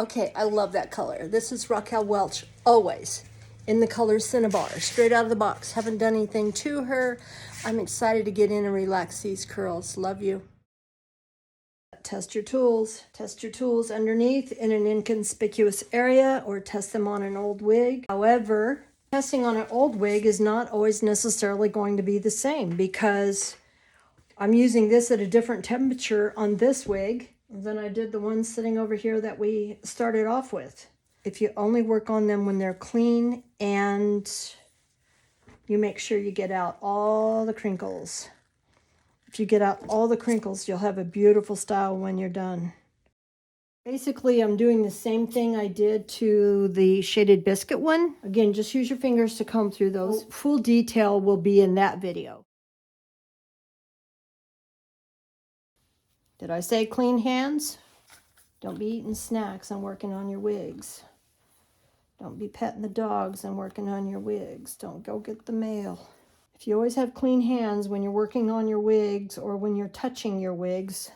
Okay, I love that color. This is Racquel Welch, always in the color Cinnabar, straight out of the box. Haven't done anything to her. I'm excited to get in and relax these curls. Love you. Test your tools. Test your tools underneath in an inconspicuous area, or test them on an old wig. However, testing on an old wig is not always necessarily going to be the same, because I'm using this at a different temperature on this wig than I did the one sitting over here that we started off with. If you only work on them when they're clean and you make sure you get out all the crinkles. If you get out all the crinkles, you'll have a beautiful style when you're done. Basically, I'm doing the same thing I did to the shaded biscuit one. Again, just use your fingers to comb through those. Full detail will be in that video. Did I say clean hands? Don't be eating snacks and working on your wigs. Don't be petting the dogs and working on your wigs. Don't go get the mail. If you always have clean hands when you're working on your wigs or when you're touching your wigs,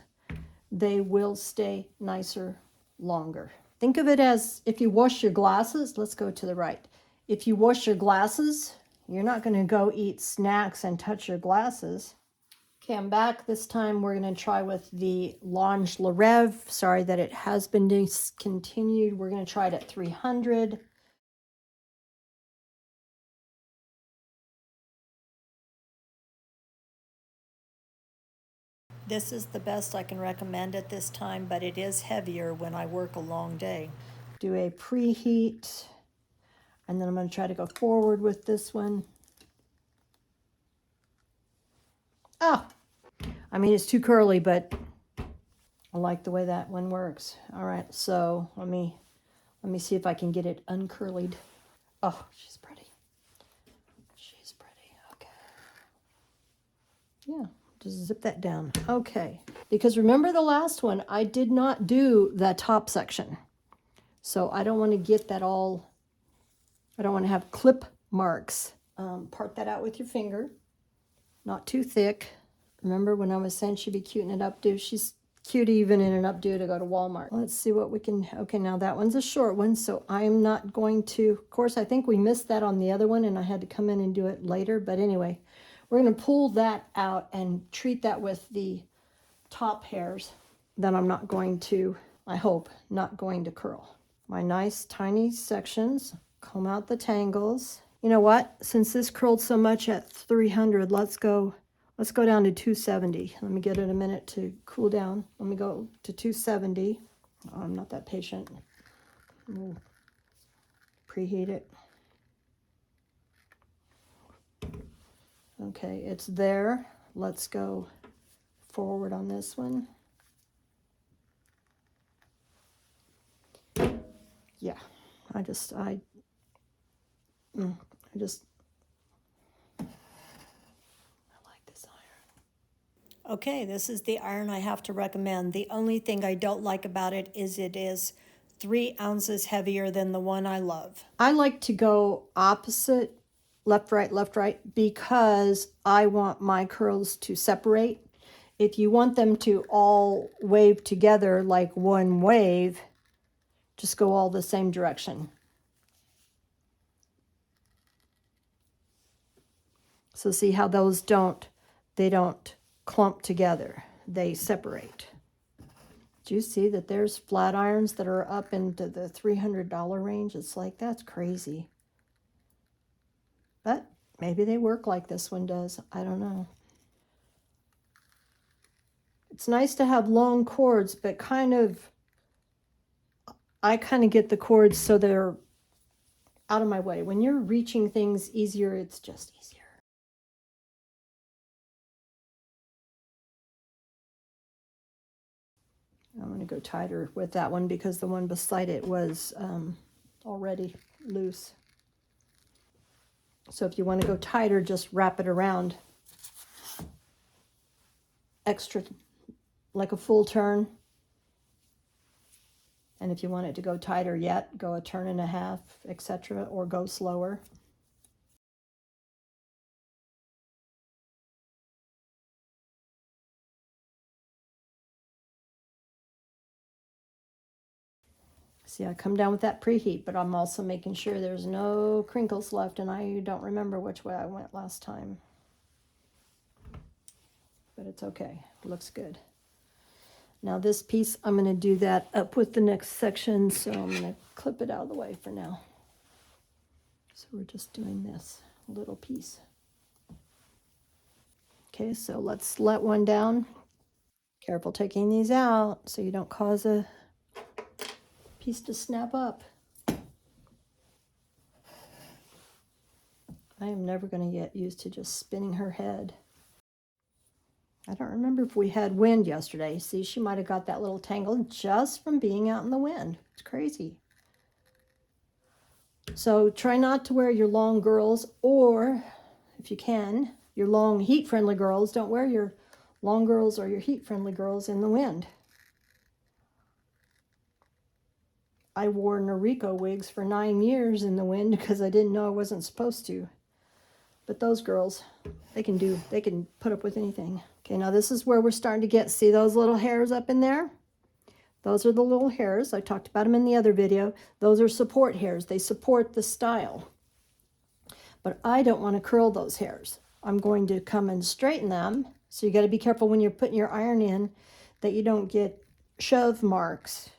they will stay nicer longer. Think of it as if you wash your glasses. Let's go to the right. If you wash your glasses, you're not going to go eat snacks and touch your glasses. Okay, I'm back. This time we're going to try with the Lange LeRev. Sorry that it has been discontinued. We're going to try it at 300. This is the best I can recommend at this time, but it is heavier when I work a long day. Do a preheat, and then I'm going to try to go forward with this one. Oh, I mean, it's too curly, but I like the way that one works. All right, so let me see if I can get it uncurlied. Oh, she's pretty. She's pretty. Okay. Yeah, just zip that down. Okay. Because remember the last one, I did not do that top section. So I don't want to get that all, I don't want to have clip marks. Part that out with your finger. Not too thick. Remember when I was saying she'd be cute in an updo? She's cute even in an updo to go to Walmart. Let's see what we can, okay, now that one's a short one, so I am not going to, of course, I think we missed that on the other one and I had to come in and do it later, but anyway, we're going to pull that out and treat that with the top hairs. Then I'm not going to, I hope, not going to curl. My nice tiny sections, comb out the tangles. You know what? Since this curled so much at 300, let's go down to 270. Let me get it a minute to cool down. Let me go to 270. Oh, I'm not that patient. We'll preheat it. Okay, it's there. Let's go forward on this one. Yeah, I like this iron. Okay, this is the iron I have to recommend. The only thing I don't like about it is 3 ounces heavier than the one I love. I like to go opposite, left, right, because I want my curls to separate. If you want them to all wave together like one wave, just go all the same direction. So see how those they don't clump together. They separate. Do you see that there's flat irons that are up into the $300 range? It's like, that's crazy. But maybe they work like this one does. I don't know. It's nice to have long cords, but I kind of get the cords so they're out of my way. When you're reaching things easier, it's just easier. I'm going to go tighter with that one because the one beside it was already loose. So if you want to go tighter, just wrap it around extra, like a full turn. And if you want it to go tighter yet, go a turn and a half, etc., or go slower. See, I come down with that preheat, but I'm also making sure there's no crinkles left, and I don't remember which way I went last time. But it's okay, it looks good. Now this piece, I'm gonna do that up with the next section, so I'm gonna clip it out of the way for now. So we're just doing this little piece. Okay, so let's let one down. Careful taking these out so you don't cause a piece to snap up. I am never going to get used to just spinning her head. I don't remember if we had wind yesterday. See, she might have got that little tangle just from being out in the wind. It's crazy. So try not to wear your long girls, or if you can, your long heat-friendly girls. Don't wear your long girls or your heat-friendly girls in the wind. I wore Noriko wigs for 9 years in the wind because I didn't know I wasn't supposed to. But those girls, they can put up with anything. Okay, now this is where we're starting to get, see those little hairs up in there? Those are the little hairs. I talked about them in the other video. Those are support hairs. They support the style. But I don't want to curl those hairs. I'm going to come and straighten them. So you got to be careful when you're putting your iron in that you don't get shove marks.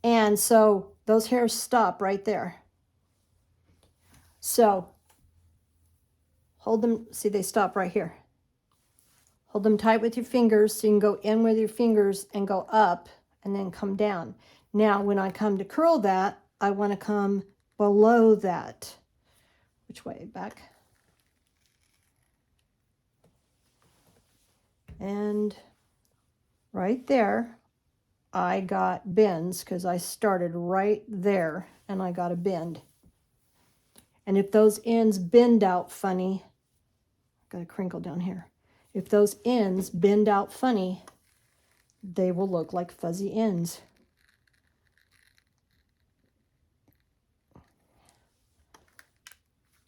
And so those hairs stop right there. So hold them, see they stop right here. Hold them tight with your fingers so you can go in with your fingers and go up and then come down. Now when I come to curl that, I want to come below that. Which way? Back. And right there, I got bends because I started right there and I got a bend. And if those ends bend out funny, got a crinkle down here. If those ends bend out funny, they will look like fuzzy ends.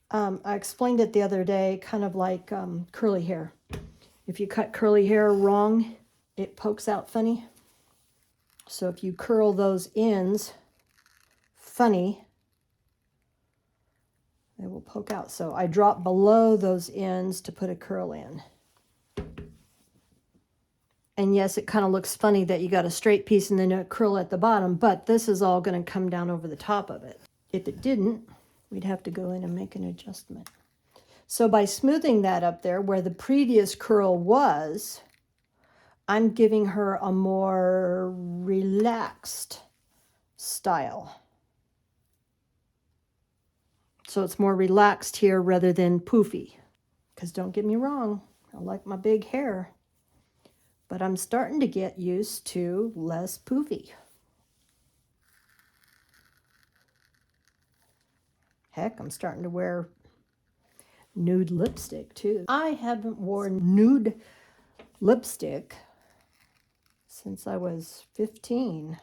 I explained it the other day, kind of like curly hair. If you cut curly hair wrong, it pokes out funny. So if you curl those ends funny, they will poke out. So I drop below those ends to put a curl in. And yes, it kind of looks funny that you got a straight piece and then a curl at the bottom, but this is all going to come down over the top of it. If it didn't, we'd have to go in and make an adjustment. So by smoothing that up there where the previous curl was, I'm giving her a more relaxed style. So it's more relaxed here rather than poofy. Because don't get me wrong, I like my big hair. But I'm starting to get used to less poofy. Heck, I'm starting to wear nude lipstick too. I haven't worn nude lipstick since I was 15.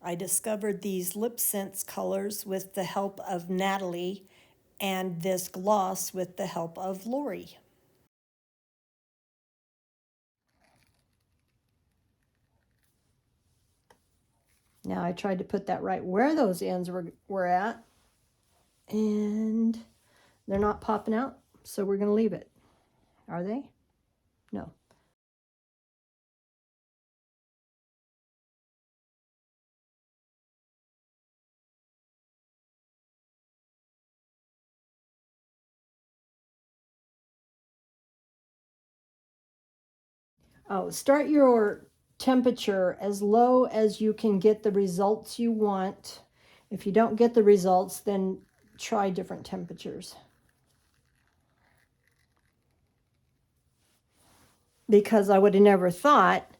I discovered these lip scents colors with the help of Natalie and this gloss with the help of Lori. Now I tried to put that right where those ends were at, and they're not popping out, so we're going to leave it. Are they? No. Oh, start your temperature as low as you can get the results you want. If you don't get the results, then try different temperatures. Because I would have never thought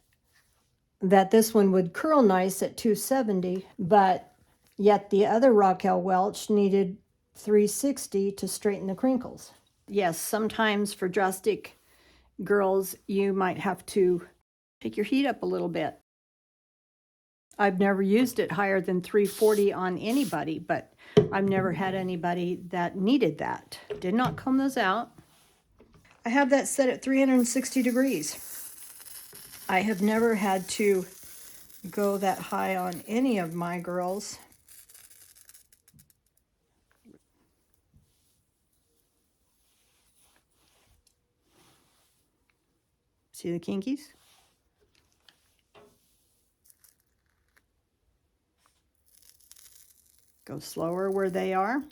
that this one would curl nice at 270, but yet the other Racquel Welch needed 360 to straighten the crinkles. Yes, sometimes for drastic girls, you might have to take your heat up a little bit. I've never used it higher than 340 on anybody, but I've never had anybody that needed that. Did not comb those out. I have that set at 360 degrees. I have never had to go that high on any of my girls. See the kinkies? Go slower where they are.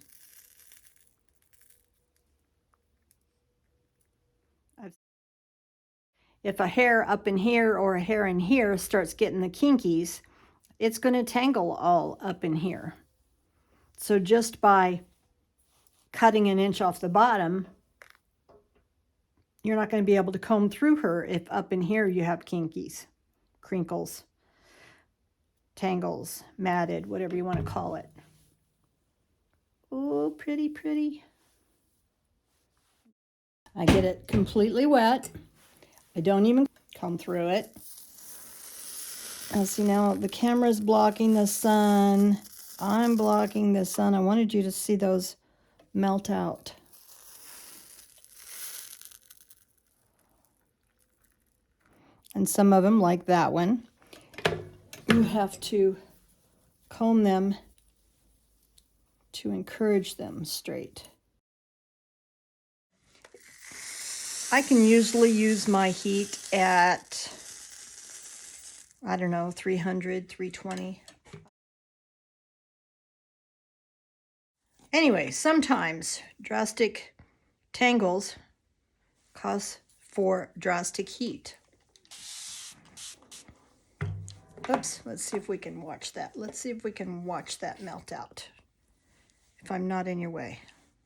If a hair up in here or a hair in here starts getting the kinkies, it's going to tangle all up in here. So just by cutting an inch off the bottom, you're not going to be able to comb through her if up in here you have kinkies, crinkles, tangles, matted, whatever you want to call it. Oh, pretty, pretty. I get it completely wet. I don't even comb through it. See, now the camera's blocking the sun. I'm blocking the sun. I wanted you to see those melt out. And some of them, like that one, you have to comb them to encourage them straight. I can usually use my heat at, I don't know, 300, 320. Anyway, sometimes drastic tangles cause for drastic heat. Oops, let's see if we can watch that. Let's see if we can watch that melt out. If I'm not in your way.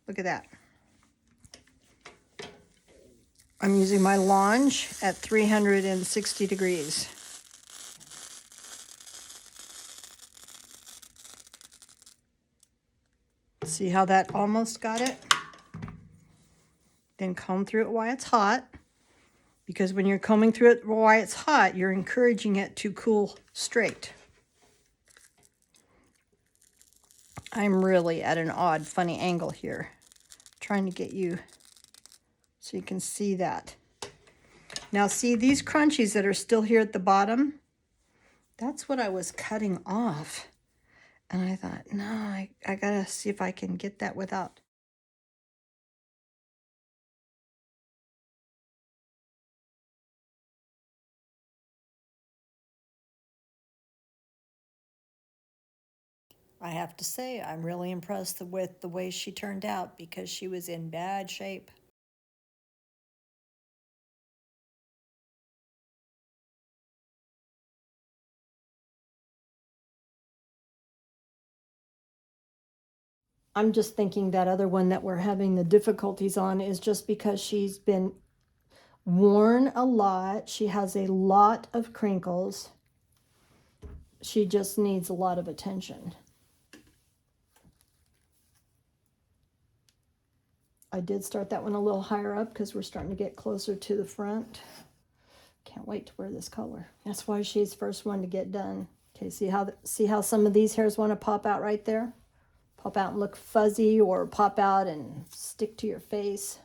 Look at that. I'm using my Lange at 360 degrees. See how that almost got it? Then comb through it while it's hot. Because when you're combing through it while it's hot, you're encouraging it to cool straight. I'm really at an odd, funny angle here. Trying to get you so you can see that. Now see these crunchies that are still here at the bottom? That's what I was cutting off. And I thought, no, I gotta see if I can get that without. I have to say, I'm really impressed with the way she turned out because she was in bad shape. I'm just thinking that other one that we're having the difficulties on is just because she's been worn a lot. She has a lot of crinkles. She just needs a lot of attention. I did start that one a little higher up because we're starting to get closer to the front. Can't wait to wear this color. That's why she's first one to get done. Okay, see how some of these hairs want to pop out right there? Pop out and look fuzzy, or pop out and stick to your face.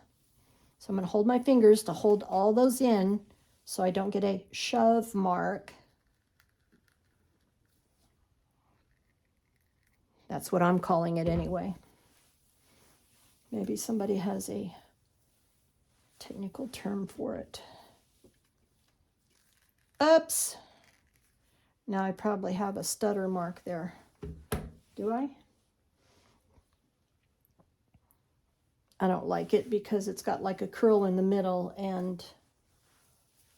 So I'm going to hold my fingers to hold all those in so I don't get a shove mark. That's what I'm calling it anyway. Maybe somebody has a technical term for it. Oops. Now I probably have a stutter mark there. Do I? I don't like it because it's got like a curl in the middle and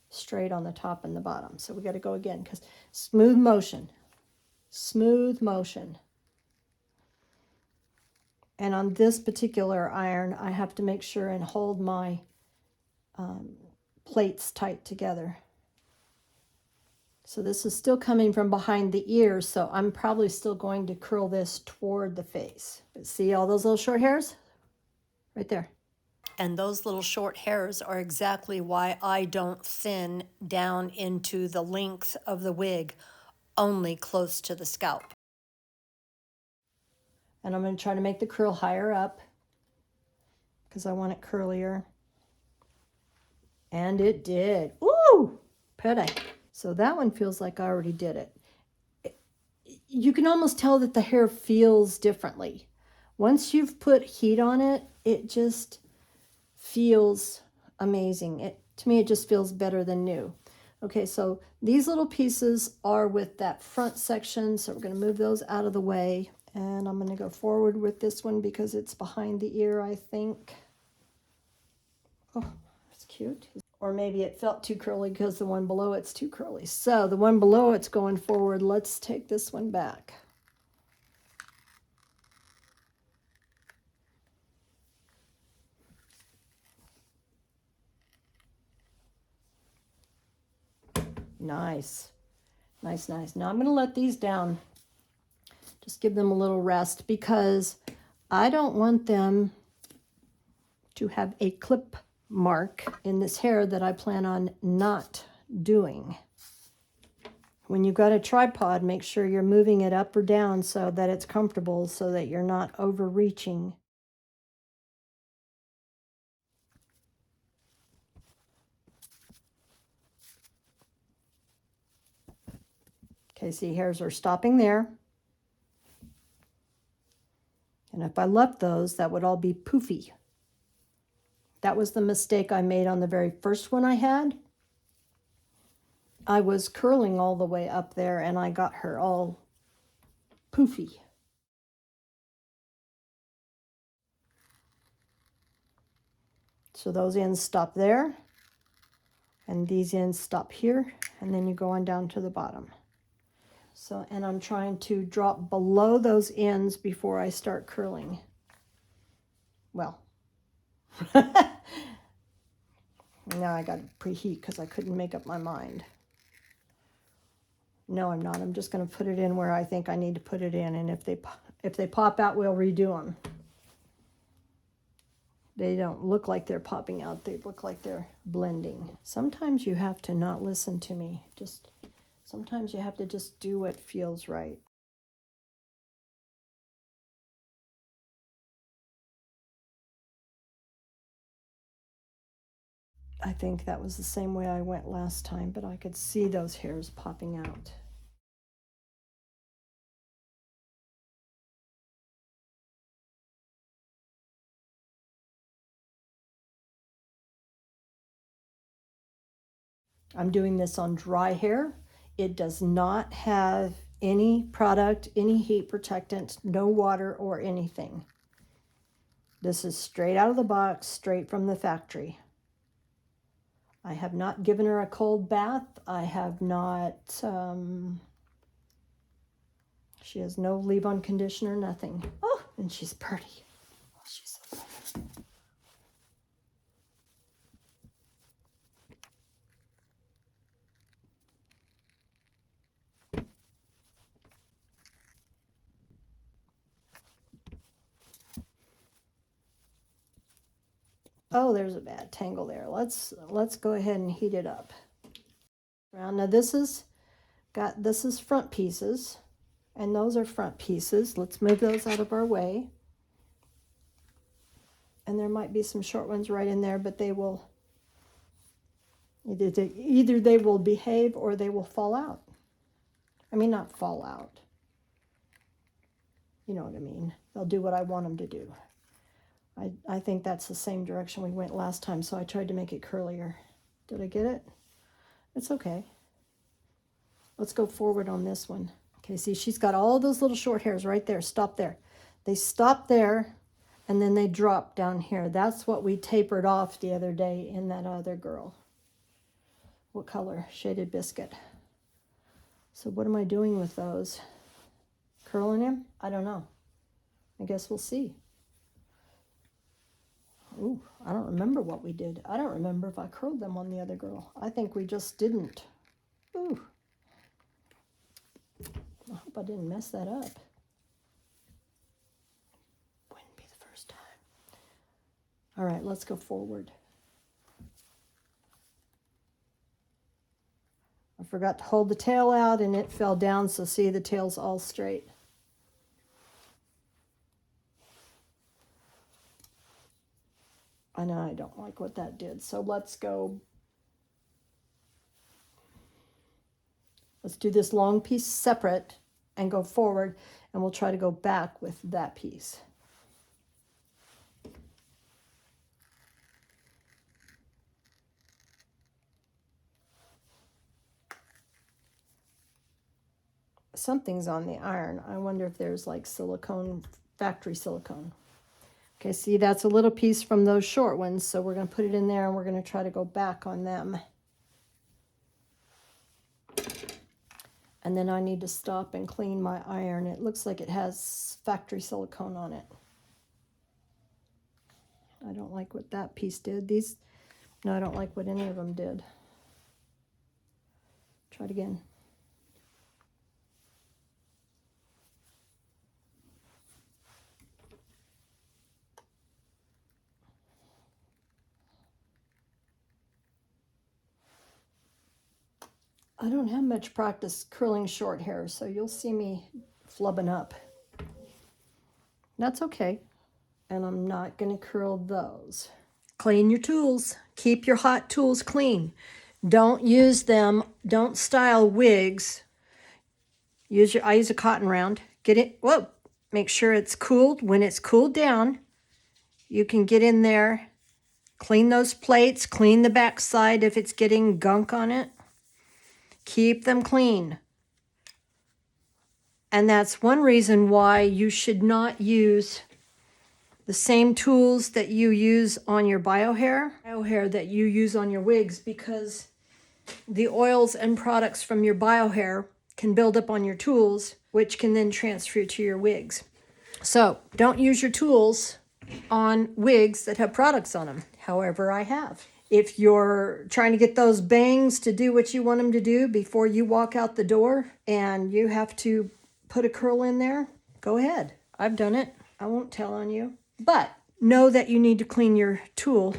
straight on the top and the bottom. So we got to go again because smooth motion. Smooth motion. And on this particular iron, I have to make sure and hold my plates tight together. So this is still coming from behind the ear, so I'm probably still going to curl this toward the face. But see all those little short hairs? Right there. And those little short hairs are exactly why I don't thin down into the length of the wig, only close to the scalp. And I'm going to try to make the curl higher up because I want it curlier. And it did. Ooh, pretty. So that one feels like I already did it. You can almost tell that the hair feels differently. Once you've put heat on it, it just feels amazing. To me, it just feels better than new. Okay, so these little pieces are with that front section, so we're going to move those out of the way. And I'm going to go forward with this one because it's behind the ear, I think. Oh, that's cute. Or maybe it felt too curly because the one below it's too curly. So the one below it's going forward. Let's take this one back. Nice. Nice, nice. Now I'm going to let these down. Just give them a little rest because I don't want them to have a clip mark in this hair that I plan on not doing. When you've got a tripod, make sure you're moving it up or down so that it's comfortable, so that you're not overreaching. Okay, see, hairs are stopping there. And if I left those, that would all be poofy. That was the mistake I made on the very first one I had. I was curling all the way up there and I got her all poofy. So those ends stop there, and these ends stop here, and then you go on down to the bottom. So, and I'm trying to drop below those ends before I start curling. Well, now I got to preheat because I couldn't make up my mind. No, I'm not. I'm just going to put it in where I think I need to put it in, and if they pop out, we'll redo them. They don't look like they're popping out. They look like they're blending. Sometimes you have to not listen to me. Sometimes you have to just do what feels right. I think that was the same way I went last time, but I could see those hairs popping out. I'm doing this on dry hair. It does not have any product, any heat protectant, no water or anything. This is straight out of the box, straight from the factory. I have not given her a cold bath. I have not, she has no leave-on conditioner, nothing. Oh, and she's pretty. Oh, she's so pretty. Oh, there's a bad tangle there. Let's go ahead and heat it up. Now this is front pieces, and those are front pieces. Let's move those out of our way. And there might be some short ones right in there, but they will either they will behave or they will fall out. I mean, not fall out. You know what I mean. They'll do what I want them to do. I think that's the same direction we went last time, so I tried to make it curlier. Did I get it? It's okay. Let's go forward on this one. Okay, see, she's got all those little short hairs right there. Stop there. They stop there, and then they drop down here. That's what we tapered off the other day in that other girl. What color? Shaded Biscuit. So what am I doing with those? Curling him? I don't know. I guess we'll see. Ooh, I don't remember what we did. I don't remember if I curled them on the other girl. I think we just didn't. Ooh. I hope I didn't mess that up. Wouldn't be the first time. All right, let's go forward. I forgot to hold the tail out and it fell down, so see, the tail's all straight. I know I don't like what that did, so let's go Let's do this long piece separate and go forward, and we'll try to go back with that piece. Something's on the iron. I wonder if there's like silicone, factory silicone. Okay, see, that's a little piece from those short ones, so we're going to put it in there and we're going to try to go back on them. And then I need to stop and clean my iron. It looks like it has factory silicone on it. I don't like what that piece did. No, I don't like what any of them did. Try it again. I don't have much practice curling short hair, so you'll see me flubbing up. That's okay. And I'm not going to curl those. Clean your tools. Keep your hot tools clean. Don't use them. Don't style wigs. I use a cotton round. Get it. Whoa. Make sure it's cooled. When it's cooled down, you can get in there, clean those plates, clean the back side if it's getting gunk on it. Keep them clean. And that's one reason why you should not use the same tools that you use on your bio hair that you use on your wigs, because the oils and products from your bio hair can build up on your tools, which can then transfer to your wigs. So don't use your tools on wigs that have products on them. However, I have. If you're trying to get those bangs to do what you want them to do before you walk out the door and you have to put a curl in there, go ahead. I've done it. I won't tell on you. But know that you need to clean your tool.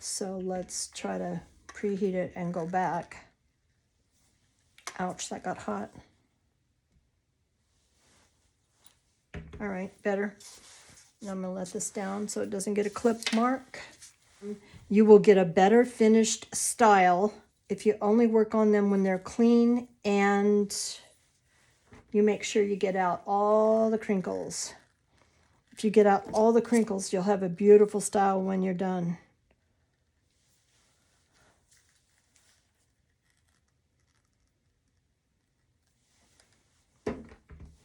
So let's try to preheat it and go back. Ouch, that got hot. All right, better. Now I'm going to let this down so it doesn't get a clip mark. You will get a better finished style if you only work on them when they're clean and you make sure you get out all the crinkles. If you get out all the crinkles, you'll have a beautiful style when you're done.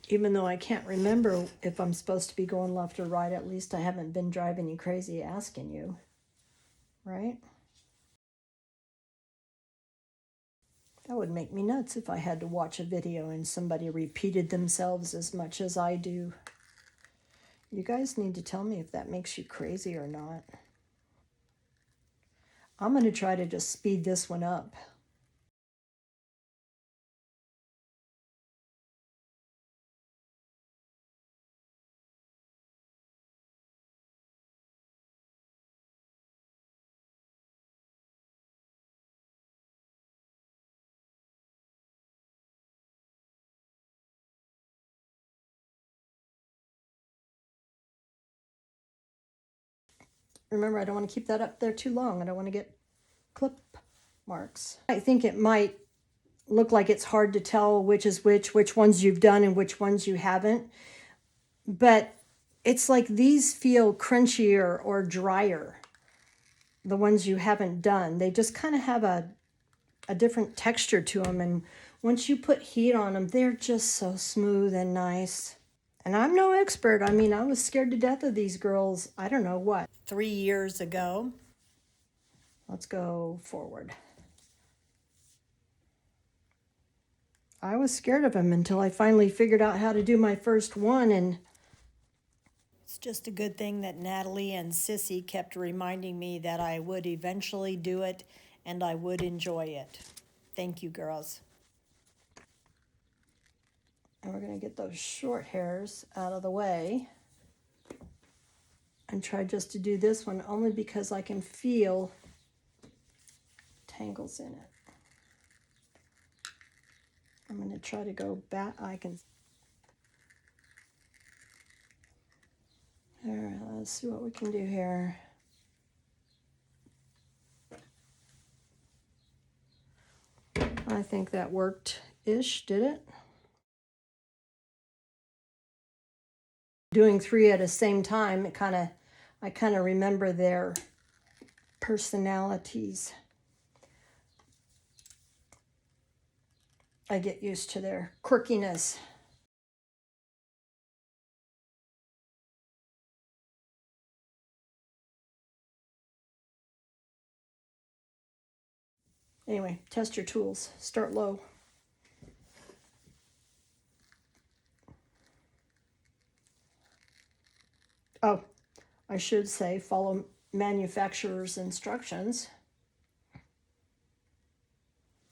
Even though I can't remember if I'm supposed to be going left or right, at least I haven't been driving you crazy asking you, right? That would make me nuts if I had to watch a video and somebody repeated themselves as much as I do. You guys need to tell me if that makes you crazy or not. I'm going to try to just speed this one up. Remember, I don't want to keep that up there too long. I don't want to get clip marks. I think it might look like it's hard to tell which is which ones you've done and which ones you haven't. But it's like these feel crunchier or drier, the ones you haven't done. They just kind of have a different texture to them. And once you put heat on them, they're just so smooth and nice. And I'm no expert. I mean, I was scared to death of these girls, I don't know what, 3 years ago. Let's go forward. I was scared of them until I finally figured out how to do my first one, and it's just a good thing that Natalie and Sissy kept reminding me that I would eventually do it and I would enjoy it. Thank you, girls. And we're going to get those short hairs out of the way and try just to do this one only because I can feel tangles in it. I'm going to try to go back. All right, let's see what we can do here. I think that worked ish, did it? Doing 3 at the same time, I kind of remember their personalities. I get used to their quirkiness. Anyway, test your tools. Start low. Oh, I should say follow manufacturer's instructions.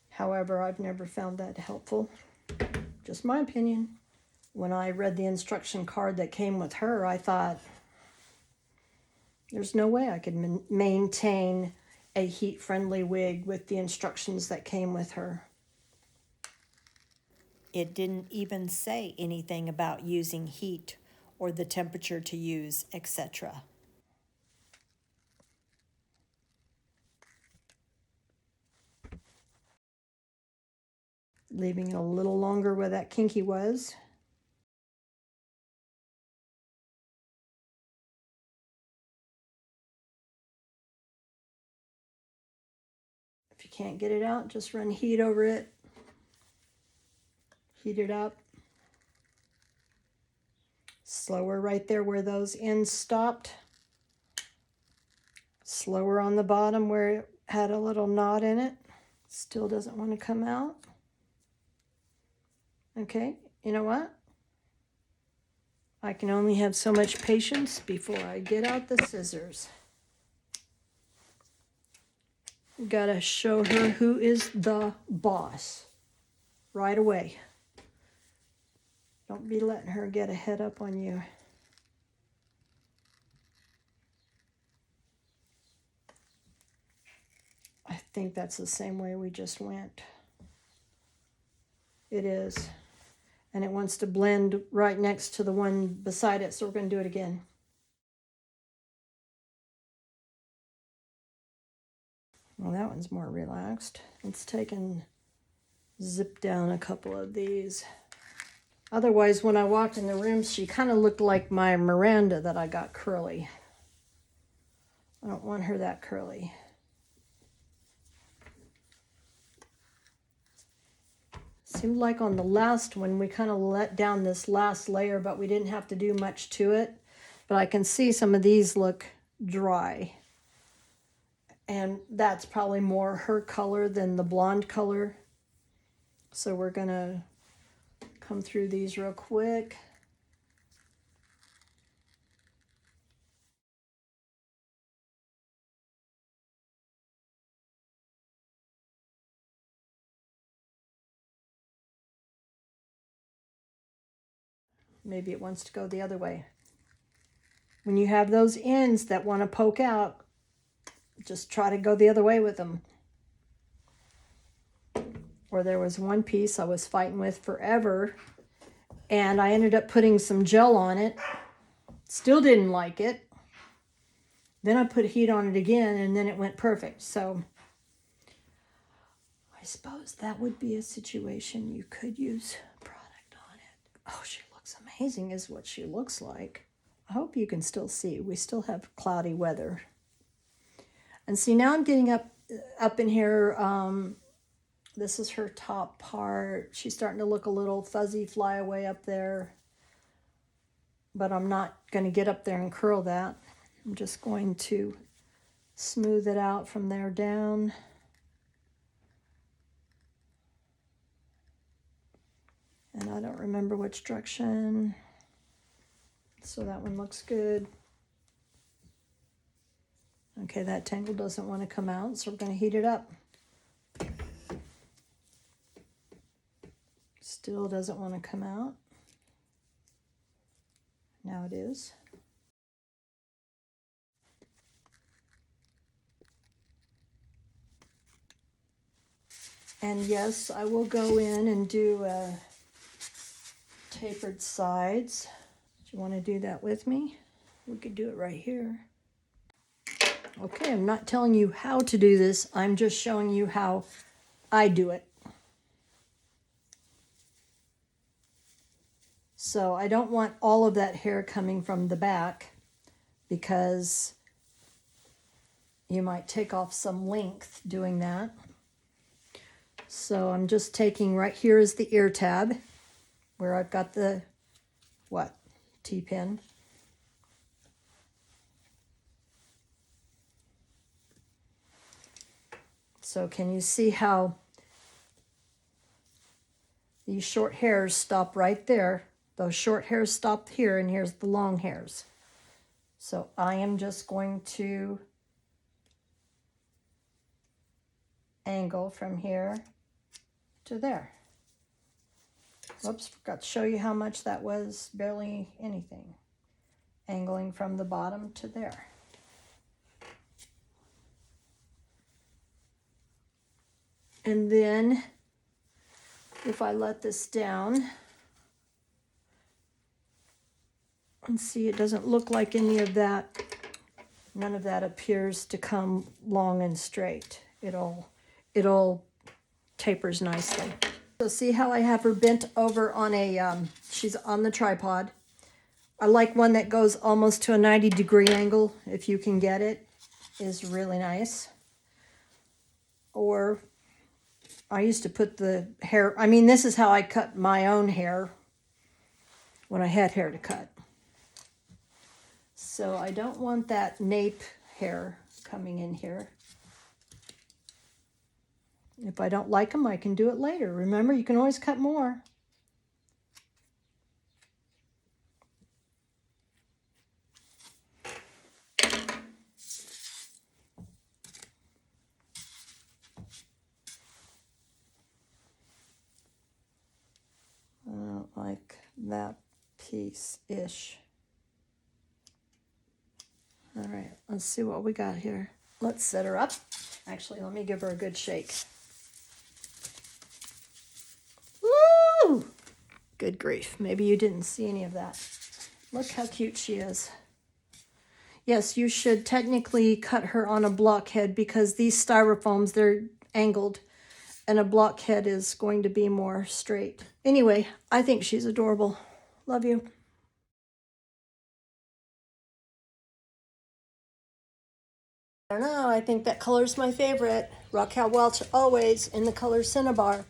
However, I've never found that helpful. Just my opinion. When I read the instruction card that came with her, I thought, there's no way I could maintain a heat-friendly wig with the instructions that came with her. It didn't even say anything about using heat or the temperature to use, etc. Leaving it a little longer where that kinky was. If you can't get it out, just run heat over it. Heat it up. Slower right there where those ends stopped. Slower on the bottom where it had a little knot in it. Still doesn't want to come out. Okay, you know what? I can only have so much patience before I get out the scissors. Gotta show her who is the boss right away. Don't be letting her get a head up on you. I think that's the same way we just went. It is. And it wants to blend right next to the one beside it, so we're going to do it again. Well, that one's more relaxed. Let's take and zip down a couple of these. Otherwise, when I walked in the room, she kind of looked like my Miranda that I got curly. I don't want her that curly. Seemed like on the last one, we kind of let down this last layer, but we didn't have to do much to it. But I can see some of these look dry. And that's probably more her color than the blonde color. So we're gonna come through these real quick. Maybe it wants to go the other way. When you have those ends that want to poke out, just try to go the other way with them. Or there was one piece I was fighting with forever, and I ended up putting some gel on it. Still didn't like it. Then I put heat on it again, and then it went perfect. So I suppose that would be a situation you could use product on it. Oh, she looks amazing is what she looks like. I hope you can still see. We still have cloudy weather. And see, now I'm getting up in here. This is her top part. She's starting to look a little fuzzy flyaway up there. But I'm not going to get up there and curl that. I'm just going to smooth it out from there down. And I don't remember which direction. So that one looks good. Okay, that tangle doesn't want to come out, so we're going to heat it up. Still doesn't want to come out. Now it is. And yes, I will go in and do tapered sides. Do you want to do that with me? We could do it right here. Okay, I'm not telling you how to do this. I'm just showing you how I do it. So I don't want all of that hair coming from the back because you might take off some length doing that. So I'm just taking, right here is the ear tab where I've got the, T-pin. So can you see how these short hairs stop right there? Those short hairs stop here, and here's the long hairs. So I am just going to angle from here to there. Whoops, forgot to show you how much that was, barely anything. Angling from the bottom to there. And then if I let this down, and see, it doesn't look like any of that, none of that appears to come long and straight. It all tapers nicely. So see how I have her bent over on a, she's on the tripod. I like one that goes almost to a 90-degree angle, if you can get it, is really nice. Or I used to put the hair, I mean, this is how I cut my own hair when I had hair to cut. So I don't want that nape hair coming in here. If I don't like them, I can do it later. Remember, you can always cut more. Like that piece-ish. All right, let's see what we got here. Let's set her up. Actually, let me give her a good shake. Woo! Good grief. Maybe you didn't see any of that. Look how cute she is. Yes, you should technically cut her on a blockhead because these styrofoams, they're angled, and a blockhead is going to be more straight. Anyway, I think she's adorable. Love you. I don't know, I think that color's my favorite. Racquel Welch, always in the color Cinnabar.